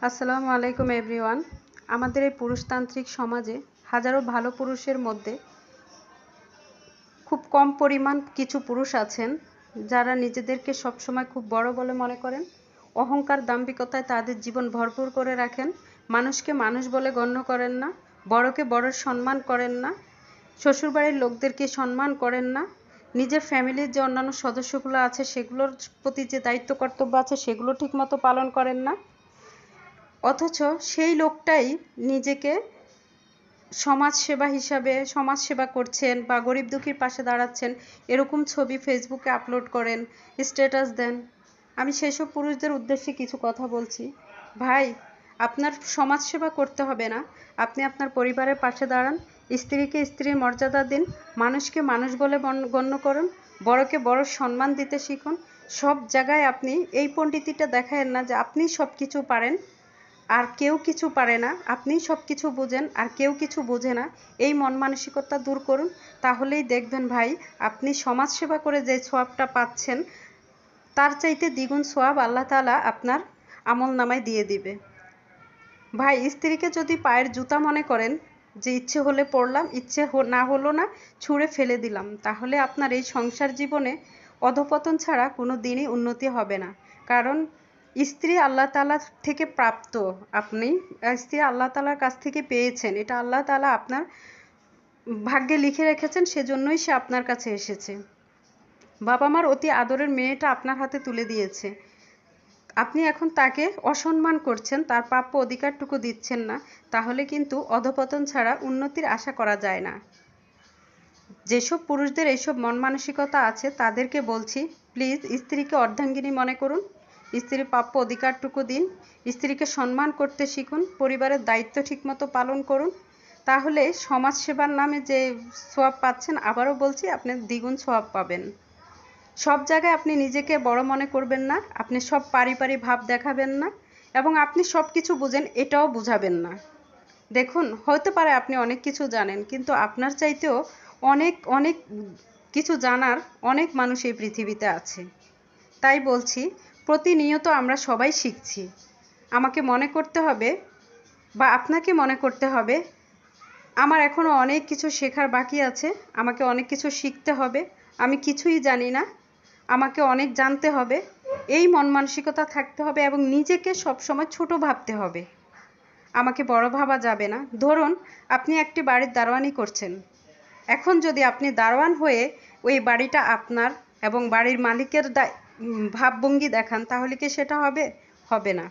আসসালামু আলাইকুম এভরিওয়ান। আমাদের এই পুরুষতান্ত্রিক সমাজে হাজারো ভালো পুরুষের মধ্যে খুব কম পরিমাণ কিছু পুরুষ আছেন যারা নিজেদেরকে সবসময় খুব বড় বলে মনে করেন, অহংকার দাম্ভিকতায় তাদের জীবন ভরপুর করে রাখেন, মানুষকে মানুষ বলে গণ্য করেন না, বড়কে বড়র সম্মান করেন না, শ্বশুরবাড়ির লোকদেরকে সম্মান করেন না, নিজের ফ্যামিলির যে অন্যান্য সদস্যগুলো আছে সেগুলোর প্রতি যে দায়িত্ব কর্তব্য আছে সেগুলো ঠিকমতো পালন করেন না, অথচ সেই লোকটাই নিজেকে সমাজসেবা হিসাবে সমাজসেবা করছেন বা গরিব দুঃখীর পাশে দাঁড়াচ্ছেন এরকম ছবি ফেসবুকে আপলোড করেন, স্ট্যাটাস দেন। আমি সেসব পুরুষদের উদ্দেশ্যে কিছু কথা বলছি। ভাই, আপনার সমাজসেবা করতে হবে না, আপনি আপনার পরিবারের পাশে দাঁড়ান, স্ত্রীকে স্ত্রীর মর্যাদা দিন, মানুষকে মানুষ বলে গণ্য করুন, বড়কে বড় সম্মান দিতে শিখুন। সব জায়গায় আপনি এই পণ্ডিতিটা দেখায়েন না যে আপনি সব কিছু পারেন আর কেউ কিছু পারে না, আপনিই সব কিছু বোঝেন আর কেউ কিছু বোঝে না। এই মন মানসিকতা দূর করুন, তাহলেই দেখবেন ভাই আপনি সমাজসেবা করে যে সওয়াবটা পাচ্ছেন তার চাইতে দ্বিগুণ সওয়াব আল্লাহ তাআলা আপনার আমল নামায় দিয়ে দিবে। ভাই, স্ত্রীকে যদি পায়ের জুতা মনে করেন যে ইচ্ছে হলে পড়লাম, ইচ্ছে না হলো না ছুঁড়ে ফেলে দিলাম, তাহলে আপনার এই সংসার জীবনে অধপতন ছাড়া কোনো দিনই উন্নতি হবে না। কারণ স্ত্রী আল্লাহ তাআলা থেকে প্রাপ্ত, আপনি স্ত্রী আল্লাহ তাআলার কাছ থেকে পেয়েছেন, এটা আল্লাহ তাআলা আপনার ভাগ্যে লিখে রেখেছেন, সেজন্যই সে আপনার কাছে এসেছে। বাবা মার অতি আদরের মেয়েটা আপনার হাতে তুলে দিয়েছে, আপনি এখন তাকে অসম্মান করছেন, তার প্রাপ্য অধিকারটুকু দিচ্ছেন না, তাহলে কিন্তু অধপতন ছাড়া উন্নতির আশা করা যায় না। যেসব পুরুষদের এইসব মন মানসিকতা আছে তাদেরকে বলছি, প্লিজ স্ত্রীকে অর্ধাঙ্গিনী মনে করুন, স্ত্রীর প্রাপ্য অধিকারটুকু দিন, স্ত্রীকে সম্মান করতে শিখুন, পরিবারের দায়িত্ব ঠিকমতো পালন করুন, তাহলে সমাজসেবার নামে যে সওয়াব পাচ্ছেন, আবারও বলছি আপনি দ্বিগুণ সওয়াব পাবেন। সব জায়গায় আপনি নিজেকে বড় মনে করবেন না, আপনি সব পারি ভাব দেখাবেন না, এবং আপনি সব কিছু বুঝেন এটাও বুঝাবেন না। দেখুন, হতে পারে আপনি অনেক কিছু জানেন, কিন্তু আপনার চাইতেও অনেক অনেক কিছু জানার অনেক মানুষ এই পৃথিবীতে আছে। তাই বলছি, প্রতিনিয়ত আমরা সবাই শিখছি। আমাকে মনে করতে হবে বা আপনাকে মনে করতে হবে আমার এখনও অনেক কিছু শেখার বাকি আছে, আমাকে অনেক কিছু শিখতে হবে, আমি কিছুই জানি না, আমাকে অনেক জানতে হবে। এই মন মানসিকতা থাকতে হবে এবং নিজেকে সবসময় ছোট ভাবতে হবে, আমাকে বড় ভাবা যাবে না। ধরুন আপনি একটি বাড়ির দারোয়ানি করছেন, এখন যদি আপনি দারোয়ান হয়ে ওই বাড়িটা আপনার এবং বাড়ির মালিকের ভাবভঙ্গি দেখান, তাহলে কি সেটা হবে? হবে না।